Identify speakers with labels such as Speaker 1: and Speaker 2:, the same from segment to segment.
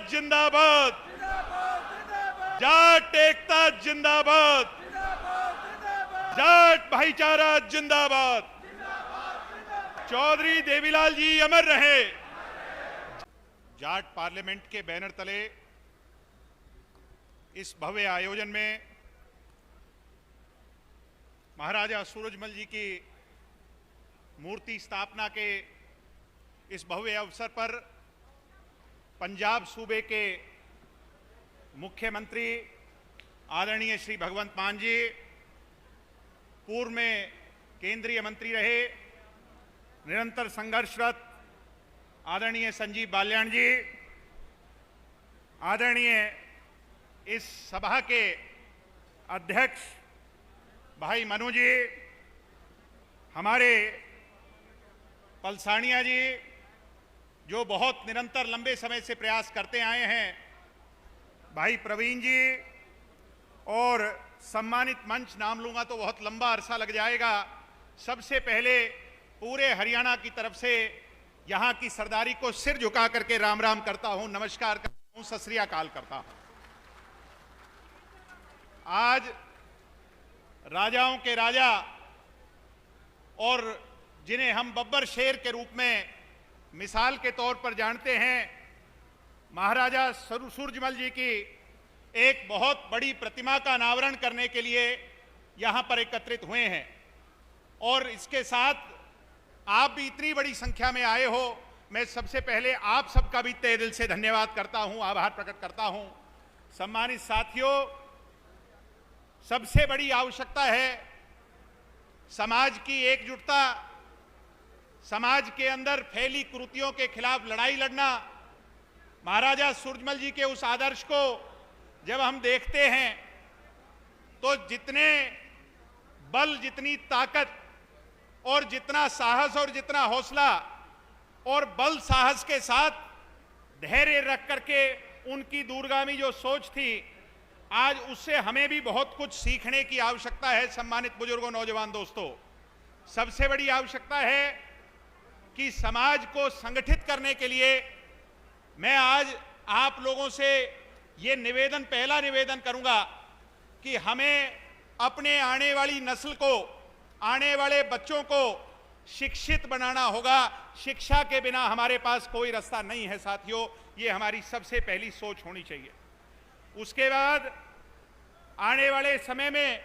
Speaker 1: जिंदाबाद, जाट एकता जिंदाबाद, जाट भाईचारा जिंदाबाद, चौधरी देवीलाल जी अमर रहे। जाट पार्लियामेंट के बैनर तले इस भव्य आयोजन में महाराजा सूरजमल जी की मूर्ति स्थापना के इस भव्य अवसर पर पंजाब सूबे के मुख्यमंत्री आदरणीय श्री भगवंत मान जी, पूर्व में केंद्रीय मंत्री रहे, निरंतर संघर्षरत आदरणीय संजीव बाल्याण जी, आदरणीय इस सभा के अध्यक्ष भाई मनु जी, हमारे पलसानिया जी जो बहुत निरंतर लंबे समय से प्रयास करते आए हैं, भाई प्रवीण जी, और सम्मानित मंच नाम लूंगा तो बहुत लंबा अरसा लग जाएगा। सबसे पहले पूरे हरियाणा की तरफ से यहां की सरदारी को सिर झुका करके राम राम करता हूं, नमस्कार करता हूं, सत श्री अकाल करता हूं। आज राजाओं के राजा और जिन्हें हम बब्बर शेर के रूप में मिसाल के तौर पर जानते हैं, महाराजा सूरजमल जी की एक बहुत बड़ी प्रतिमा का अनावरण करने के लिए यहां पर एकत्रित हुए हैं। और इसके साथ आप भी इतनी बड़ी संख्या में आए हो, मैं सबसे पहले आप सबका भी तहे दिल से धन्यवाद करता हूं, आभार प्रकट करता हूं। सम्मानित साथियों, सबसे बड़ी आवश्यकता है समाज की एकजुटता, समाज के अंदर फैली कुरीतियों के खिलाफ लड़ाई लड़ना। महाराजा सूरजमल जी के उस आदर्श को जब हम देखते हैं तो जितने बल, जितनी ताकत और जितना साहस और जितना हौसला और बल साहस के साथ धैर्य रख करके उनकी दूरगामी जो सोच थी, आज उससे हमें भी बहुत कुछ सीखने की आवश्यकता है। सम्मानित बुजुर्गों, नौजवान दोस्तों, सबसे बड़ी आवश्यकता है कि समाज को संगठित करने के लिए मैं आज आप लोगों से ये निवेदन, पहला निवेदन करूंगा कि हमें अपने आने वाली नस्ल को, आने वाले बच्चों को शिक्षित बनाना होगा। शिक्षा के बिना हमारे पास कोई रास्ता नहीं है साथियों, ये हमारी सबसे पहली सोच होनी चाहिए। उसके बाद आने वाले समय में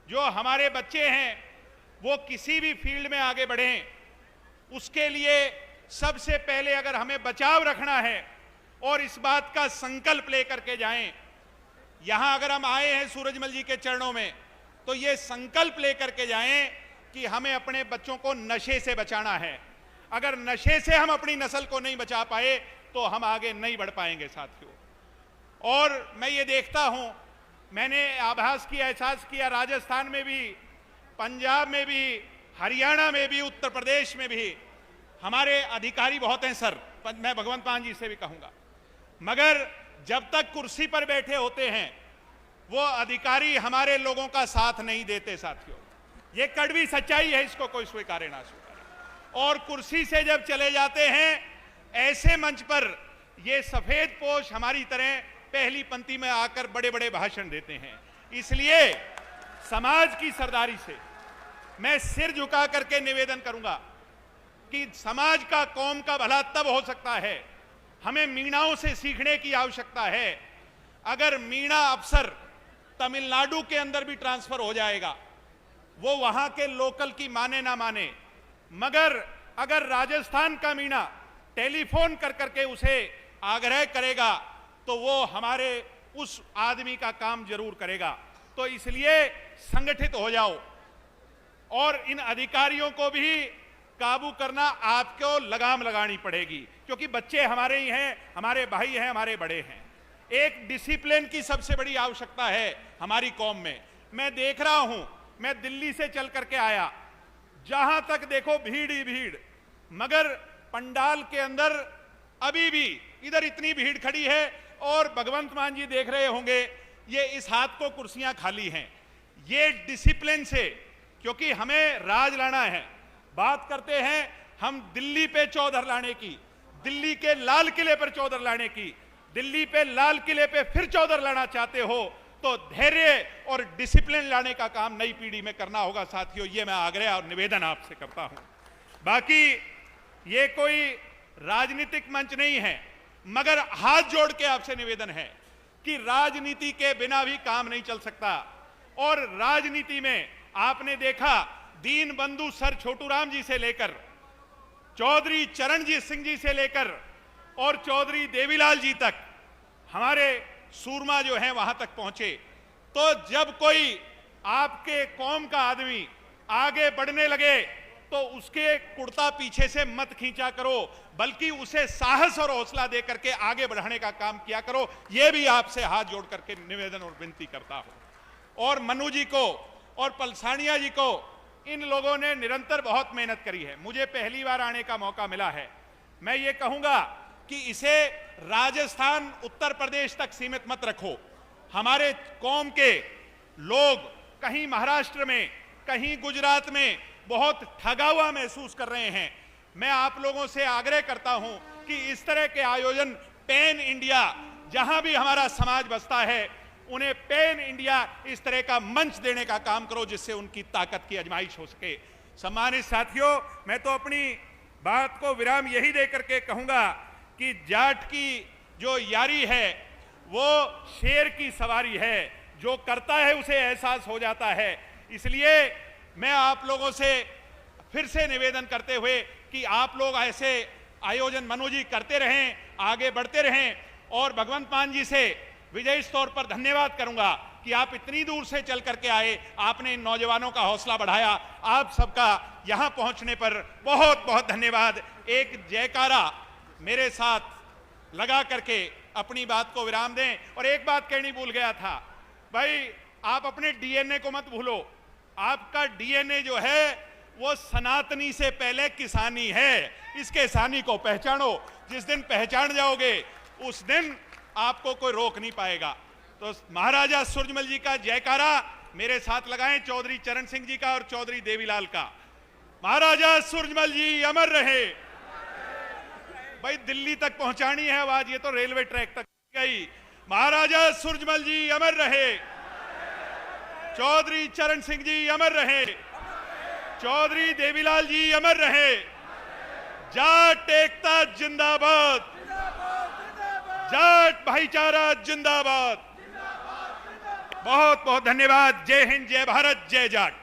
Speaker 1: जो हमारे बच्चे हैं वो किसी भी फील्ड में आगे बढ़ें, उसके लिए सबसे पहले अगर हमें बचाव रखना है और इस बात का संकल्प लेकर के जाएं, यहां अगर हम आए हैं सूरजमल जी के चरणों में, तो ये संकल्प लेकर के जाएं कि हमें अपने बच्चों को नशे से बचाना है। अगर नशे से हम अपनी नस्ल को नहीं बचा पाए तो हम आगे नहीं बढ़ पाएंगे साथियों। और मैं ये देखता हूं, मैंने आभास किया, एहसास किया, राजस्थान में भी, पंजाब में भी, हरियाणा में भी, उत्तर प्रदेश में भी हमारे अधिकारी बहुत हैं सर, मैं भगवंत मान जी से भी कहूंगा, मगर जब तक कुर्सी पर बैठे होते हैं वो अधिकारी हमारे लोगों का साथ नहीं देते साथियों। ये कड़वी सच्चाई है, इसको कोई स्वीकारे ना स्वीकारे। और कुर्सी से जब चले जाते हैं, ऐसे मंच पर ये सफेद पोश हमारी तरह पहली पंक्ति में आकर बड़े बड़े भाषण देते हैं। इसलिए समाज की सरदारी से मैं सिर झुका करके निवेदन करूंगा कि समाज का, कौम का भला तब हो सकता है, हमें मीणाओं से सीखने की आवश्यकता है। अगर मीणा अफसर तमिलनाडु के अंदर भी ट्रांसफर हो जाएगा, वो वहां के लोकल की माने ना माने, मगर अगर राजस्थान का मीणा टेलीफोन कर करके उसे आग्रह करेगा तो वो हमारे उस आदमी का काम जरूर करेगा। तो इसलिए संगठित हो जाओ और इन अधिकारियों को भी काबू करना आपको लगाम लगानी पड़ेगी, क्योंकि बच्चे हमारे ही हैं, हमारे भाई हैं, हमारे बड़े हैं। एक डिसिप्लिन की सबसे बड़ी आवश्यकता है हमारी कौम में। मैं देख रहा हूं, मैं दिल्ली से चल करके आया, जहां तक देखो भीड़ ही भीड़, मगर पंडाल के अंदर अभी भी इधर इतनी भीड़ खड़ी है और भगवंत मान जी देख रहे होंगे, ये इस हाथ को कुर्सियां खाली हैं। ये डिसिप्लिन से, क्योंकि हमें राज लाना है। बात करते हैं हम दिल्ली पे चौधर लाने की, दिल्ली के लाल किले पर चौधर लाने की, दिल्ली पे लाल किले पे फिर चौधर लाना चाहते हो तो धैर्य और डिसिप्लिन लाने का काम नई पीढ़ी में करना होगा साथियों। ये मैं आग्रह और निवेदन आपसे करता हूं। बाकी ये कोई राजनीतिक मंच नहीं है, मगर हाथ जोड़ के आपसे निवेदन है कि राजनीति के बिना भी काम नहीं चल सकता। और राजनीति में आपने देखा दीन बंधु सर छोटूराम जी से लेकर चौधरी चरणजीत सिंह जी से लेकर और चौधरी देवीलाल जी तक हमारे सूरमा जो हैं वहां तक पहुंचे। तो जब कोई आपके कौम का आदमी आगे बढ़ने लगे तो उसके कुर्ता पीछे से मत खींचा करो, बल्कि उसे साहस और हौसला दे करके आगे बढ़ाने का काम किया करो। यह भी आपसे हाथ जोड़ करके निवेदन और विनती करता हूं। और मनु जी को और पलसानिया जी को, इन लोगों ने निरंतर बहुत मेहनत करी है। मुझे पहली बार आने का मौका मिला है। मैं ये कहूंगा कि इसे राजस्थान उत्तर प्रदेश तक सीमित मत रखो। हमारे कौम के लोग कहीं महाराष्ट्र में, कहीं गुजरात में बहुत ठगा हुआ महसूस कर रहे हैं। मैं आप लोगों से आग्रह करता हूं कि इस तरह के आयोजन पैन इंडिया, जहां भी हमारा समाज बसता है, उन्हें पैन इंडिया इस तरह का मंच देने का काम करो जिससे उनकी ताकत की आजमाइश हो सके। सम्मानित साथियों, मैं तो अपनी बात को विराम यही देकर के कहूंगा कि जाट की जो यारी है वो शेर की सवारी है, जो करता है उसे एहसास हो जाता है। इसलिए मैं आप लोगों से फिर से निवेदन करते हुए कि आप लोग ऐसे आयोजन मनु जी करते रहें, आगे बढ़ते रहें। और भगवंत मान जी से विजयी तौर पर धन्यवाद करूंगा कि आप इतनी दूर से चल करके आए, आपने इन नौजवानों का हौसला बढ़ाया। आप सबका यहां पहुंचने पर बहुत बहुत धन्यवाद। एक जयकारा मेरे साथ लगा करके अपनी बात को विराम दें। और एक बात कहनी भूल गया था, भाई आप अपने डीएनए को मत भूलो। आपका डीएनए जो है वो सनातनी से पहले किसानी है। इस किसानी को पहचानो। जिस दिन पहचान जाओगे उस दिन आपको कोई रोक नहीं पाएगा। तो महाराजा सूरजमल जी का जयकारा मेरे साथ लगाएं, चौधरी चरण सिंह जी का और चौधरी देवीलाल का। महाराजा सूरजमल जी अमर रहे। भाई दिल्ली तक पहुंचानी है आवाज, ये तो रेलवे ट्रैक तक गई। महाराजा सूरजमल जी अमर रहे। चौधरी चरण सिंह जी अमर रहे। चौधरी देवीलाल जी अमर रहे। जाट एकता जिंदाबाद। जाट भाईचारा जिंदाबाद। बहुत बहुत धन्यवाद। जय हिंद, जय भारत, जय जाट।